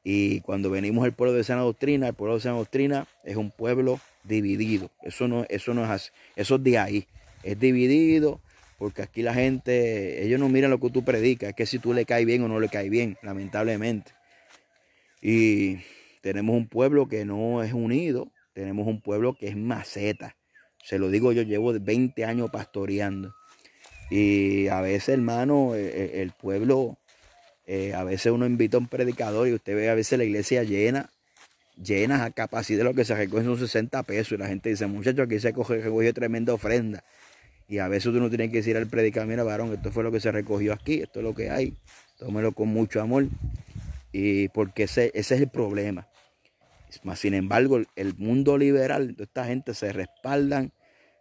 Y cuando venimos al pueblo de sana doctrina, el pueblo de sana doctrina es un pueblo dividido. Eso no es así. Eso es de ahí. Es dividido porque aquí la gente, ellos no miran lo que tú predicas, es que si tú le caes bien o no le caes bien, lamentablemente. Y tenemos un pueblo que no es unido, tenemos un pueblo que es maceta. Se lo digo, yo llevo 20 años pastoreando. Y a veces, hermano, el pueblo, a veces uno invita a un predicador y usted ve a veces la iglesia llena a capacidad de lo que se recoge son 60 pesos. Y la gente dice, muchachos, aquí se recogió tremenda ofrenda. Y a veces uno tiene que decir al predicador, mira, varón, esto fue lo que se recogió aquí, esto es lo que hay. Tómelo con mucho amor. Y porque ese es el problema. Sin embargo, el mundo liberal, esta gente se respaldan,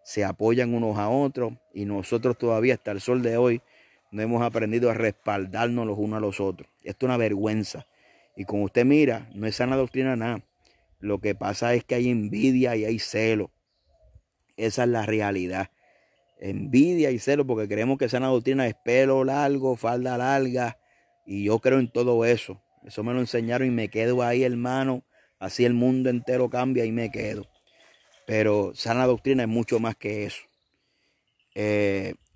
se apoyan unos a otros y nosotros todavía hasta el sol de hoy no hemos aprendido a respaldarnos los unos a los otros. Esto es una vergüenza. Y como usted mira, no es sana doctrina nada. Lo que pasa es que hay envidia y hay celo. Esa es la realidad. Envidia y celo porque creemos que sana doctrina es pelo largo, falda larga. Y yo creo en todo eso. Eso me lo enseñaron y me quedo ahí, hermano. Así el mundo entero cambia y me quedo. Pero sana doctrina es mucho más que eso.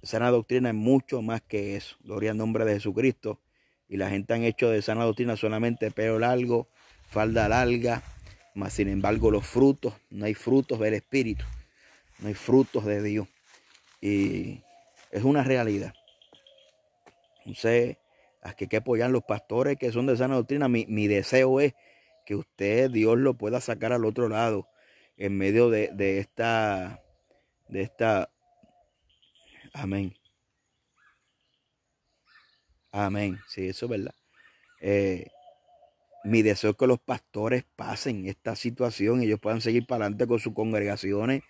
Sana doctrina es mucho más que eso. Gloria al nombre de Jesucristo. Y la gente han hecho de sana doctrina solamente pelo largo, falda larga. Mas sin embargo los frutos, no hay frutos del Espíritu. No hay frutos de Dios. Y es una realidad. Entonces, aquí hay que apoyar a los pastores que son de sana doctrina. Mi deseo es que usted, Dios lo pueda sacar al otro lado en medio de esta, amén, amén, sí, eso es verdad. Mi deseo es que los pastores pasen esta situación y ellos puedan seguir para adelante con sus congregaciones,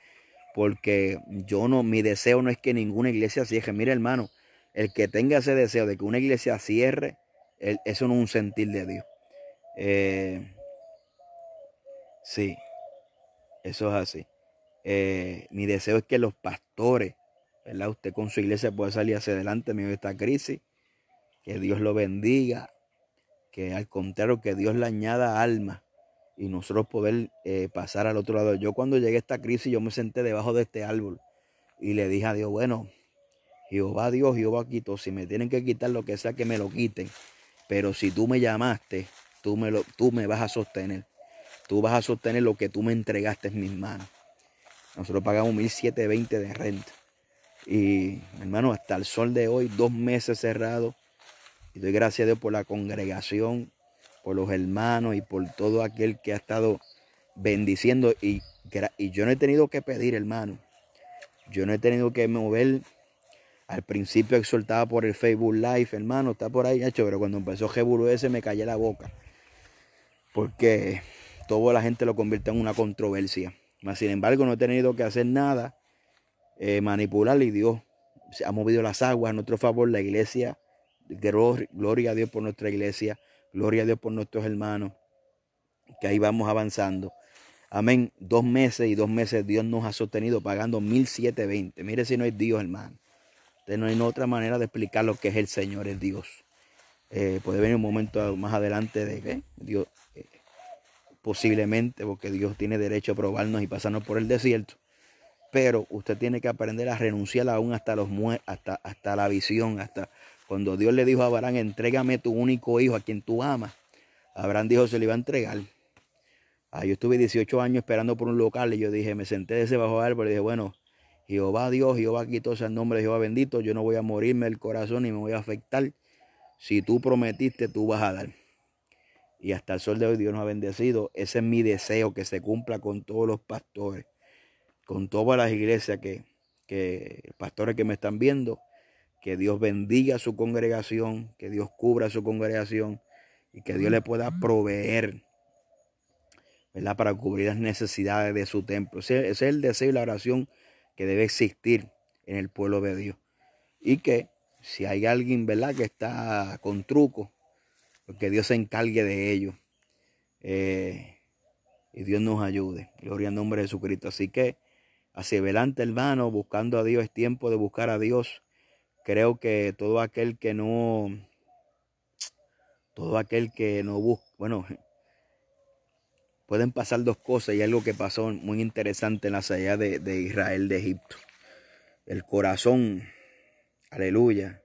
porque mi deseo no es que ninguna iglesia cierre. Mire, hermano, el que tenga ese deseo de que una iglesia cierre, eso no es un sentir de Dios. Sí, eso es así. Mi deseo es que los pastores, ¿verdad? Usted con su iglesia pueda salir hacia adelante en medio de esta crisis. Que Dios lo bendiga. Que al contrario, que Dios le añada alma. Y nosotros poder pasar al otro lado. Yo cuando llegué a esta crisis, yo me senté debajo de este árbol. Y le dije a Dios, bueno, Jehová Dios, Jehová quitó. Si me tienen que quitar lo que sea, que me lo quiten. Pero si tú me llamaste, tú me vas a sostener. Tú vas a sostener lo que tú me entregaste en mis manos. Nosotros pagamos 1,720 de renta. Y, hermano, hasta el sol de hoy, 2 meses cerrados. Y doy gracias a Dios por la congregación, por los hermanos y por todo aquel que ha estado bendiciendo. Y yo no he tenido que pedir, hermano. Yo no he tenido que mover. Al principio exhortaba por el Facebook Live, hermano, está por ahí hecho. Pero cuando empezó GWS me callé la boca. Porque toda la gente lo convierte en una controversia. Mas, sin embargo, no he tenido que hacer nada, manipular, y Dios se ha movido las aguas a nuestro favor. La iglesia, gloria a Dios por nuestra iglesia, gloria a Dios por nuestros hermanos, que ahí vamos avanzando. Amén. 2 meses y 2 meses Dios nos ha sostenido pagando 1,720. Mire si no es Dios, hermano. No hay otra manera de explicar lo que es el Señor, es Dios. Puede venir un momento más adelante de que Dios, posiblemente, porque Dios tiene derecho a probarnos y pasarnos por el desierto. Pero usted tiene que aprender a renunciar aún hasta la visión, hasta cuando Dios le dijo a Abraham, entrégame tu único hijo a quien tú amas. Abraham dijo, se le iba a entregar. Yo estuve 18 años esperando por un local y yo dije, me senté de ese bajo árbol y dije, bueno, Jehová Dios, Jehová quitó, sea el nombre de Jehová bendito, yo no voy a morirme el corazón ni me voy a afectar. Si tú prometiste, tú vas a dar. Y hasta el sol de hoy Dios nos ha bendecido. Ese es mi deseo, que se cumpla con todos los pastores, con todas las iglesias pastores que me están viendo, que Dios bendiga a su congregación, que Dios cubra a su congregación y que Dios le pueda proveer, ¿verdad?, para cubrir las necesidades de su templo. Ese es el deseo y la oración que debe existir en el pueblo de Dios. Y que si hay alguien, ¿verdad?, que está con truco, pues que Dios se encargue de ello. Y Dios nos ayude. Gloria al nombre de Jesucristo. Así que hacia adelante, hermano, buscando a Dios. Es tiempo de buscar a Dios. Creo que todo aquel que no busca, bueno, pueden pasar dos cosas y algo que pasó muy interesante en la salida de Israel de Egipto. El corazón, aleluya.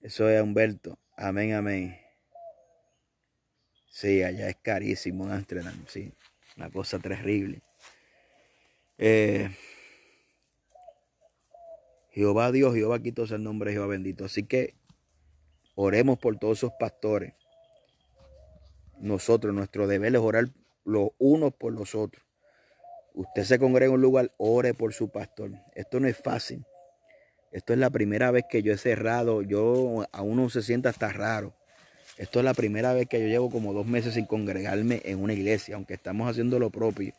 Eso es Humberto. Amén, amén. Sí, allá es carísimo en Amsterdam, sí. Una cosa terrible. Jehová Dios, Jehová quitó el nombre de Jehová bendito. Así que oremos por todos esos pastores. Nosotros, nuestro deber es orar los unos por los otros. Usted se congrega en un lugar, ore por su pastor. Esto no es fácil. Esto es la primera vez que yo he cerrado. A uno se siente hasta raro. Esto es la primera vez que yo llevo como 2 meses sin congregarme en una iglesia, aunque estamos haciendo lo propio.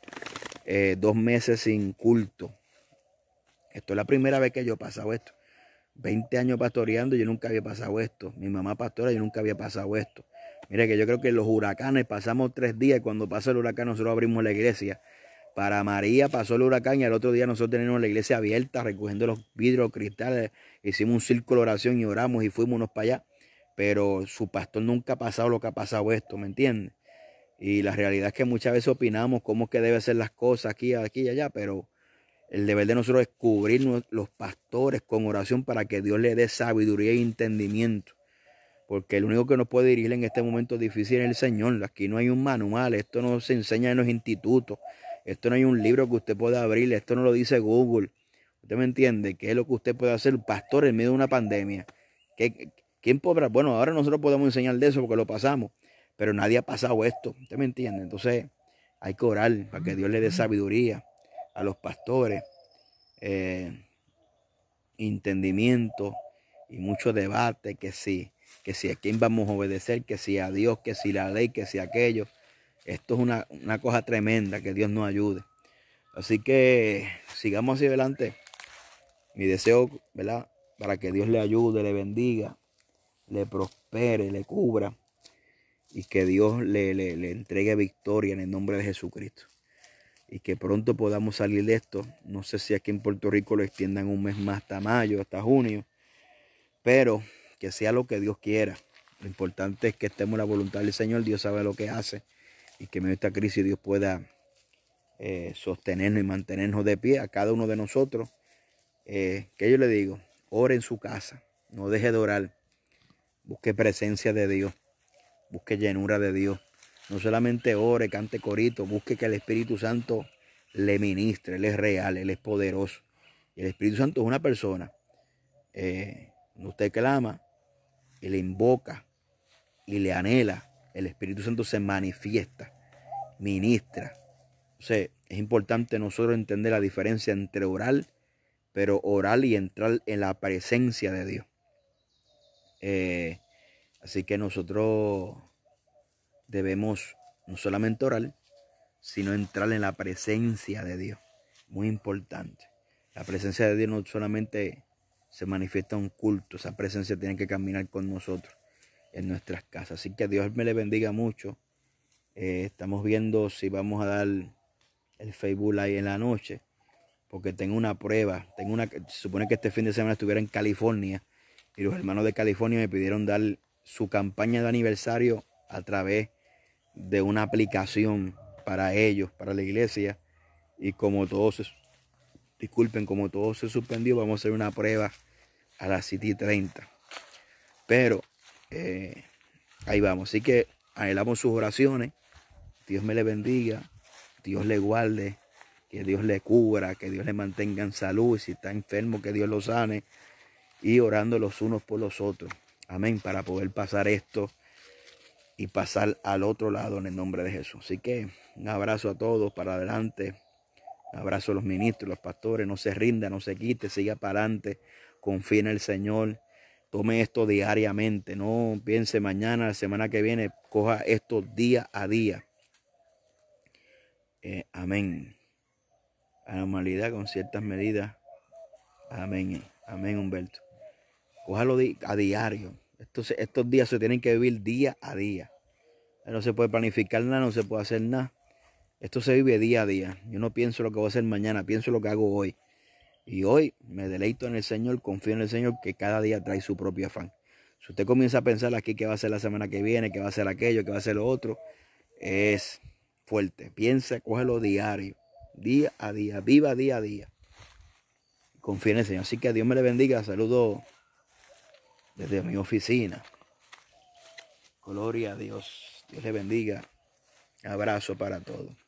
2 meses sin culto. Esto es la primera vez que yo he pasado esto. 20 años pastoreando, yo nunca había pasado esto. Mi mamá pastora, yo nunca había pasado esto. Mire que yo creo que los huracanes pasamos 3 días y cuando pasa el huracán nosotros abrimos la iglesia. Para María pasó el huracán y al otro día nosotros tenemos la iglesia abierta, recogiendo los vidrios, cristales. Hicimos un círculo de oración y oramos y fuimos para allá. Pero su pastor nunca ha pasado lo que ha pasado esto, ¿me entiende? Y la realidad es que muchas veces opinamos cómo es que deben ser las cosas aquí y allá, pero el deber de nosotros es cubrir los pastores con oración para que Dios les dé sabiduría y entendimiento. Porque el único que nos puede dirigir en este momento difícil es el Señor. Aquí no hay un manual, esto no se enseña en los institutos, esto no hay un libro que usted pueda abrir, esto no lo dice Google. ¿Usted me entiende? ¿Qué es lo que usted puede hacer, pastor, en medio de una pandemia? ¿Quién podrá? Bueno, ahora nosotros podemos enseñar de eso porque lo pasamos, pero nadie ha pasado esto. ¿Usted me entiende? Entonces hay que orar para que Dios le dé sabiduría a los pastores, entendimiento y mucho debate, que si a quién vamos a obedecer, que si a Dios, que si la ley, que si aquello. Esto es una cosa tremenda, que Dios nos ayude. Así que sigamos hacia adelante. Mi deseo, ¿verdad?, para que Dios le ayude, le bendiga, le prospere, le cubra y que Dios le entregue victoria en el nombre de Jesucristo. Y que pronto podamos salir de esto. No sé si aquí en Puerto Rico lo extiendan un mes más hasta mayo, hasta junio. Pero que sea lo que Dios quiera. Lo importante es que estemos en la voluntad del Señor. Dios sabe lo que hace. Y que en medio de esta crisis Dios pueda sostenernos y mantenernos de pie a cada uno de nosotros. Que yo le digo, ore en su casa. No deje de orar. Busque presencia de Dios. Busque llenura de Dios. No solamente ore, cante corito, busque que el Espíritu Santo le ministre. Él es real, Él es poderoso. Y el Espíritu Santo es una persona. Usted clama y le invoca y le anhela. El Espíritu Santo se manifiesta, ministra. O sea, es importante nosotros entender la diferencia entre orar, pero orar y entrar en la presencia de Dios. Así que nosotros debemos no solamente orar, sino entrar en la presencia de Dios. Muy importante. La presencia de Dios no solamente se manifiesta en un culto, esa presencia tiene que caminar con nosotros en nuestras casas. Así que Dios me le bendiga mucho. Estamos viendo si vamos a dar el Facebook Live en la noche, porque tengo una prueba. Se supone que este fin de semana estuviera en California y los hermanos de California me pidieron dar su campaña de aniversario a través de una aplicación para ellos, para la iglesia, y como todo se suspendió, vamos a hacer una prueba a las 7:30. Pero ahí vamos. Así que anhelamos sus oraciones. Dios me le bendiga, Dios le guarde, que Dios le cubra, que Dios le mantenga en salud, y si está enfermo, que Dios lo sane, y orando los unos por los otros. Amén, para poder pasar esto y pasar al otro lado en el nombre de Jesús. Así que un abrazo a todos, para adelante. Un abrazo a los ministros, los pastores. No se rinda, no se quite, siga para adelante. Confía en el Señor. Tome esto diariamente. No piense mañana, la semana que viene. Coja esto día a día. Amén. Anormalidad con ciertas medidas. Amén. Amén, Humberto. Cójalo a diario. Estos días se tienen que vivir día a día. No se puede planificar nada, no se puede hacer nada. Esto se vive día a día. Yo no pienso lo que voy a hacer mañana, pienso lo que hago hoy. Y hoy me deleito en el Señor, confío en el Señor, que cada día trae su propio afán. Si usted comienza a pensar aquí qué va a ser la semana que viene, qué va a ser aquello, qué va a ser lo otro, es fuerte. Piensa, cógelo diario, día a día, viva día a día. Confía en el Señor. Así que Dios me le bendiga. Saludos desde mi oficina. Gloria a Dios. Dios le bendiga. Abrazo para todos.